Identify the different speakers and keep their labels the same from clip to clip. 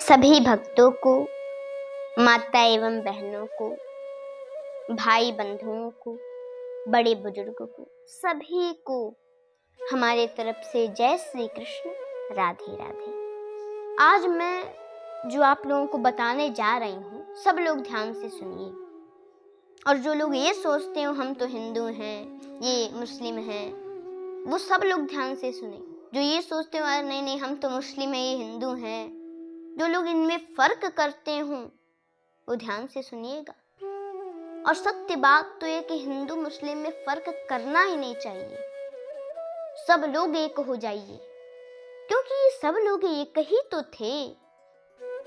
Speaker 1: सभी भक्तों को, माता एवं बहनों को, भाई बंधुओं को, बड़े बुजुर्गों को, सभी को हमारे तरफ से जय श्री कृष्ण, राधे राधे। आज मैं जो आप लोगों को बताने जा रही हूँ, सब लोग ध्यान से सुनिए। और जो लोग ये सोचते हो हम तो हिंदू हैं, ये मुस्लिम हैं, वो सब लोग ध्यान से सुने। जो ये सोचते हो अरे नहीं नहीं हम तो मुस्लिम हैं, ये हिंदू हैं, जो लोग इनमें फर्क करते हो वो ध्यान से सुनिएगा। और सत्य बात तो ये कि हिंदू मुस्लिम में फर्क करना ही नहीं चाहिए। सब लोग एक हो जाइए, क्योंकि ये सब लोग एक ही तो थे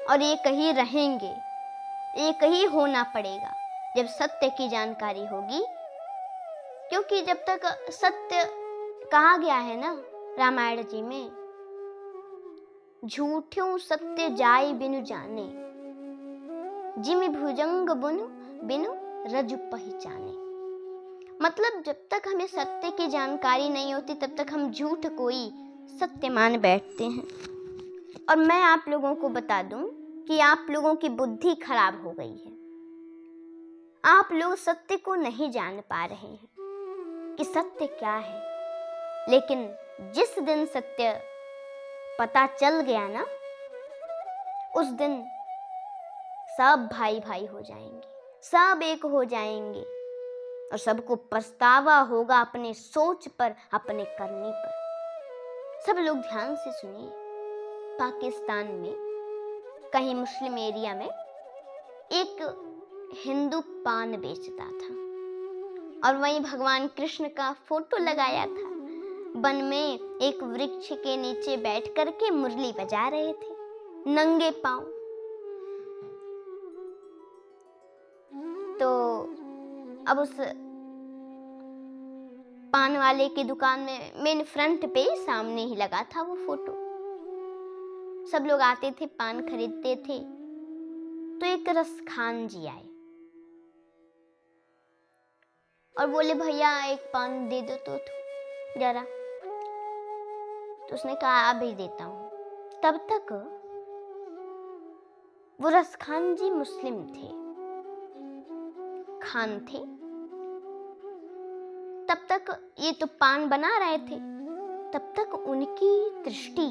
Speaker 1: और एक ही रहेंगे। एक ही होना पड़ेगा जब सत्य की जानकारी होगी। क्योंकि जब तक सत्य कहा गया है ना रामायण जी में, झूठों सत्य जाय बिनु जाने, जिमि भुजंग बुनु बिनु रजु पहचाने। मतलब जब तक हमें सत्य की जानकारी नहीं होती तब तक हम झूठ को ही सत्य मान बैठते हैं। और मैं आप लोगों को बता दूं कि आप लोगों की बुद्धि खराब हो गई है। आप लोग सत्य को नहीं जान पा रहे हैं कि सत्य क्या है। लेकिन जिस दिन सत्य पता चल गया ना, उस दिन सब भाई भाई हो जाएंगे, सब एक हो जाएंगे और सबको पछतावा होगा अपने सोच पर, अपने करने पर। सब लोग ध्यान से सुनिए। पाकिस्तान में कहीं मुस्लिम एरिया में एक हिंदू पान बेचता था और वहीं भगवान कृष्ण का फोटो लगाया था। वन में एक वृक्ष के नीचे बैठ करके मुरली बजा रहे थे, नंगे पांव। तो अब उस पान वाले की दुकान में मेन फ्रंट पे सामने ही लगा था वो फोटो। सब लोग आते थे, पान खरीदते थे। तो एक रसखान जी आए और बोले भैया एक पान दे दो तो जरा। तो उसने कहा अभी देता हूं। तब तक वो रसखान जी मुस्लिम थे, खान थे। तब तक ये तो पान बना रहे थे, तब तक उनकी दृष्टि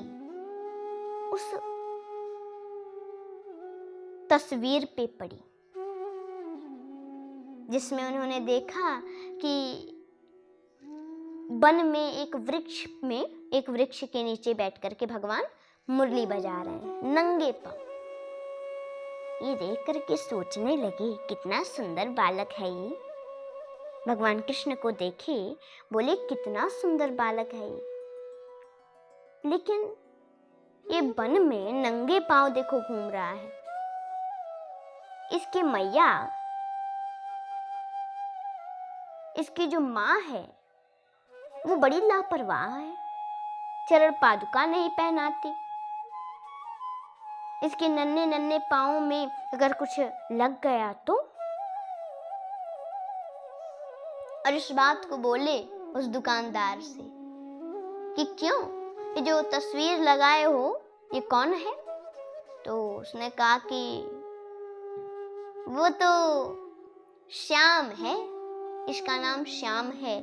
Speaker 1: उस तस्वीर पे पड़ी जिसमें उन्होंने देखा कि वन में एक वृक्ष के नीचे बैठ करके भगवान मुरली बजा रहे हैं, नंगे पांव। ये देख करके सोचने लगे कितना सुंदर बालक है ये। भगवान कृष्ण को देखे, बोले कितना सुंदर बालक है ये। लेकिन ये वन में नंगे पांव देखो घूम रहा है। इसकी मैया, इसकी जो माँ है वो बड़ी लापरवाह है, चरण पादुका नहीं पहनाती। इसके नन्हे नन्हे पाँव में अगर कुछ लग गया तो। और इस बात को बोले उस दुकानदार से कि क्यों, ये जो तस्वीर लगाए हो ये कौन है? तो उसने कहा कि वो तो श्याम है, इसका नाम श्याम है।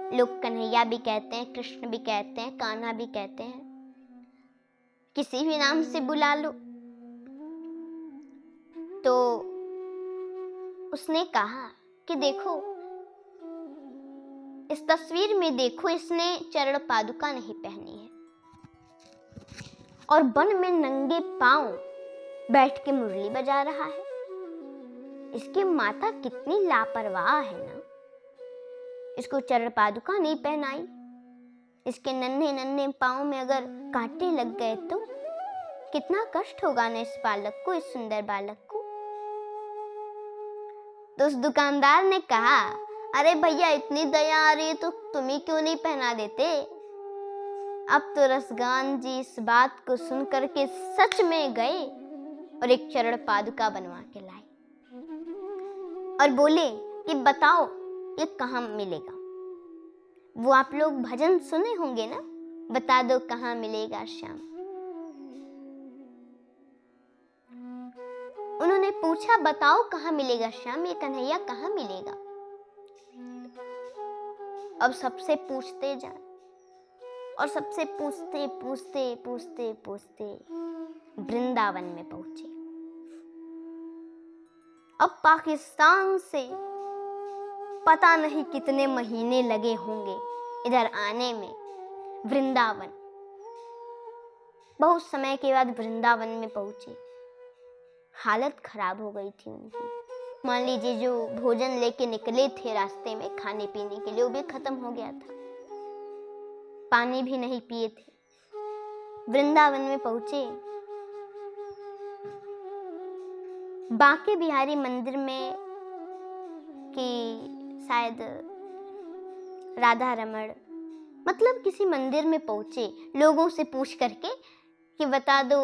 Speaker 1: लोग कन्हैया भी कहते हैं, कृष्ण भी कहते हैं, कान्हा भी कहते हैं, किसी भी नाम से बुला लो। तो उसने कहा कि देखो इस तस्वीर में देखो, इसने चरण पादुका नहीं पहनी है और वन में नंगे पांव बैठ के मुरली बजा रहा है। इसकी माता कितनी लापरवाह है ना, इसको चरण पादुका नहीं पहनाई। इसके नन्हे नन्हे पाँव में अगर कांटे लग गए तो कितना कष्ट होगा ना इस बालक को, इस सुंदर बालक को। तो उस दुकानदार ने कहा अरे भैया इतनी दया आ रही है तो तुम्हें क्यों नहीं पहना देते? अब तो रसगान जी इस बात को सुन करके सच में गए और एक चरण पादुका बनवा के लाए और बोले कि बताओ ये कहाँ मिलेगा? वो आप लोग भजन सुने होंगे ना, बता दो कहाँ मिलेगा श्याम। पूछा, बताओ कहाँ मिलेगा श्याम, ये कन्हैया कहाँ मिलेगा। अब सबसे पूछते जाए और सबसे पूछते पूछते पूछते पूछते वृंदावन में पहुंचे। अब पाकिस्तान से पता नहीं कितने महीने लगे होंगे इधर आने में वृंदावन। बहुत समय के बाद वृंदावन में पहुंचे। हालत खराब हो गई थी उनकी। मान लीजिए जो भोजन लेके निकले थे रास्ते में खाने पीने के लिए, वो भी खत्म हो गया था। पानी भी नहीं पिए थे। वृंदावन में पहुंचे। बांके बिहारी मंदिर में कि शायद राधा रमण मतलब किसी मंदिर में पहुंचे। लोगों से पूछ करके कि बता दो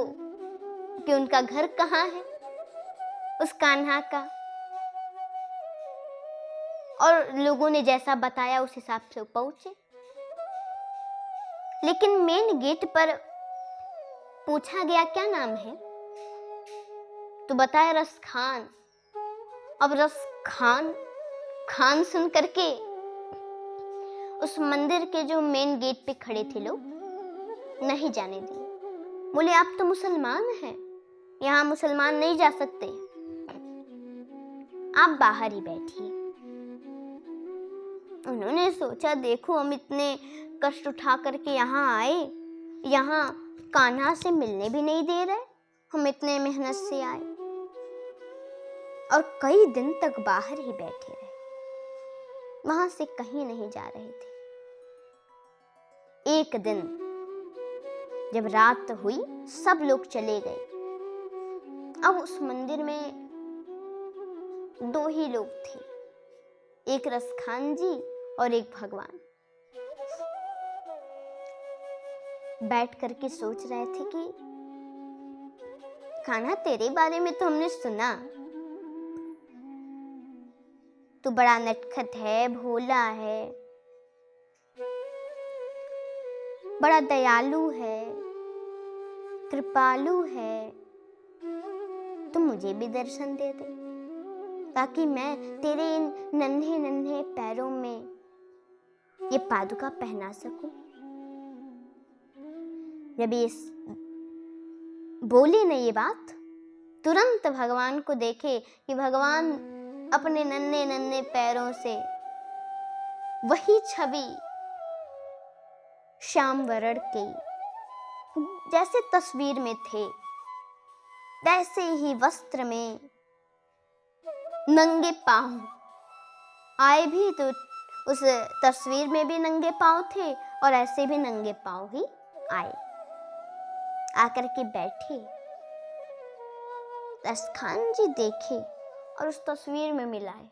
Speaker 1: कि उनका घर कहाँ है, उस कान्हा का। और लोगों ने जैसा बताया उस हिसाब से पहुंचे। लेकिन मेन गेट पर पूछा गया क्या नाम है, तो बताया रस खान। अब रस खान खान सुन करके उस मंदिर के जो मेन गेट पे खड़े थे लोग नहीं जाने दिए। बोले आप तो मुसलमान हैं, यहाँ मुसलमान नहीं जा सकते, आप बाहर ही बैठिए। उन्होंने सोचा देखो हम इतने कष्ट उठा करके यहाँ आए, यहाँ कान्हा से मिलने भी नहीं दे रहे, हम इतने मेहनत से आए। और कई दिन तक बाहर ही बैठे रहे, वहां से कहीं नहीं जा रहे थे। एक दिन जब रात हुई सब लोग चले गए। अब उस मंदिर में दो ही लोग थे, एक रसखान जी और एक भगवान। बैठ करके सोच रहे थे कि कान्हा तेरे बारे में तो हमने सुना, तू बड़ा नटखट है, भोला है, बड़ा दयालु है, कृपालु है। तो मुझे भी दर्शन दे दे ताकि मैं तेरे इन नन्हे नन्हे पैरों में ये पादुका पहना सकूं। जब ये बोली न ये बात, तुरंत भगवान को देखे कि भगवान अपने नन्हे नन्हे पैरों से वही छवि श्याम वरण के जैसे तस्वीर में थे वैसे ही वस्त्र में नंगे पांव आए भी, तो उस तस्वीर में भी नंगे पांव थे और ऐसे भी नंगे पांव ही आए। आकर के बैठे, रसखान जी देखे और उस तस्वीर में मिलाए।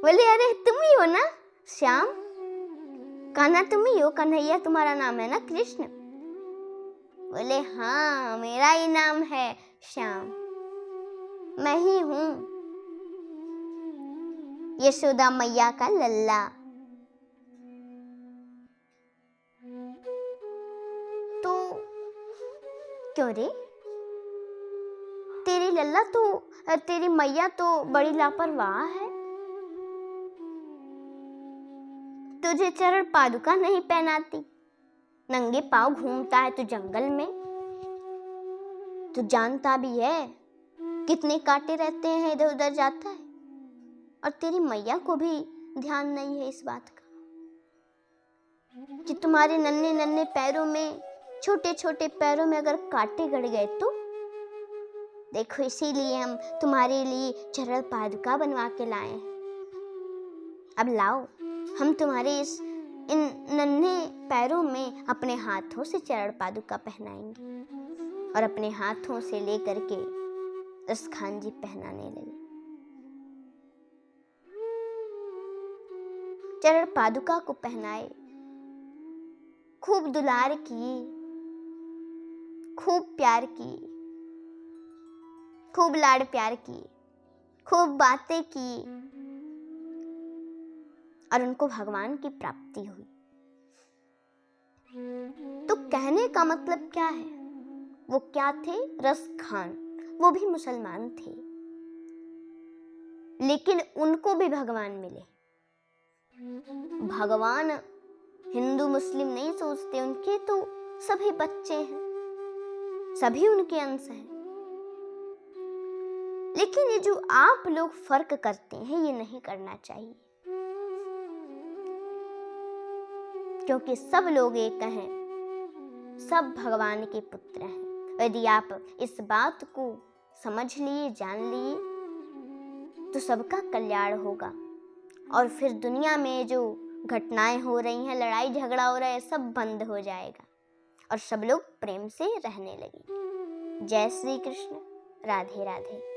Speaker 1: बोले अरे तुम ही हो ना श्याम, कान्हा तुम ही हो, कन्हैया तुम्हारा नाम है ना कृष्ण। बोले हाँ मेरा ही नाम है श्याम, मैं ही हूं यशोदा मैया का लल्ला। तो क्यों रे, तेरी लल्ला तो तेरी मैया तो बड़ी लापरवाह है, तुझे चरण पादुका नहीं पहनाती, नंगे पांव घूमता है तू जंगल में। तू जानता भी है कितने कांटे रहते हैं, इधर उधर जाता है। और तेरी मैया को भी ध्यान नहीं है इस बात का कि तुम्हारे नन्हे नन्हे पैरों में, छोटे छोटे पैरों में अगर कांटे गड़ गए तो। देखो इसीलिए हम तुम्हारे लिए चरण पादुका बनवा के लाए हैं। अब लाओ, हम तुम्हारे इन नन्हे पैरों में अपने हाथों से चरण पादुका पहनाएंगे। और अपने हाथों से लेकर के रसखान जी पहनाने लगे। चरण पादुका को पहनाए, खूब दुलार किए, खूब प्यार किए, खूब लाड़ प्यार किए, खूब बातें की और उनको भगवान की प्राप्ति हुई। तो कहने का मतलब क्या है वो क्या थे? रस खान। वो भी मुसलमान थे, लेकिन उनको भी भगवान मिले। भगवान हिंदू मुस्लिम नहीं सोचते, उनके तो सभी बच्चे हैं, सभी उनके अंश हैं। लेकिन ये जो आप लोग फर्क करते हैं, ये नहीं करना चाहिए, क्योंकि सब लोग एक हैं, सब भगवान के पुत्र हैं। यदि आप इस बात को समझ लिए, जान लिए, तो सबका कल्याण होगा। और फिर दुनिया में जो घटनाएं हो रही हैं, लड़ाई झगड़ा हो रहा है, सब बंद हो जाएगा और सब लोग प्रेम से रहने लगेंगे। जय श्री कृष्ण। राधे राधे।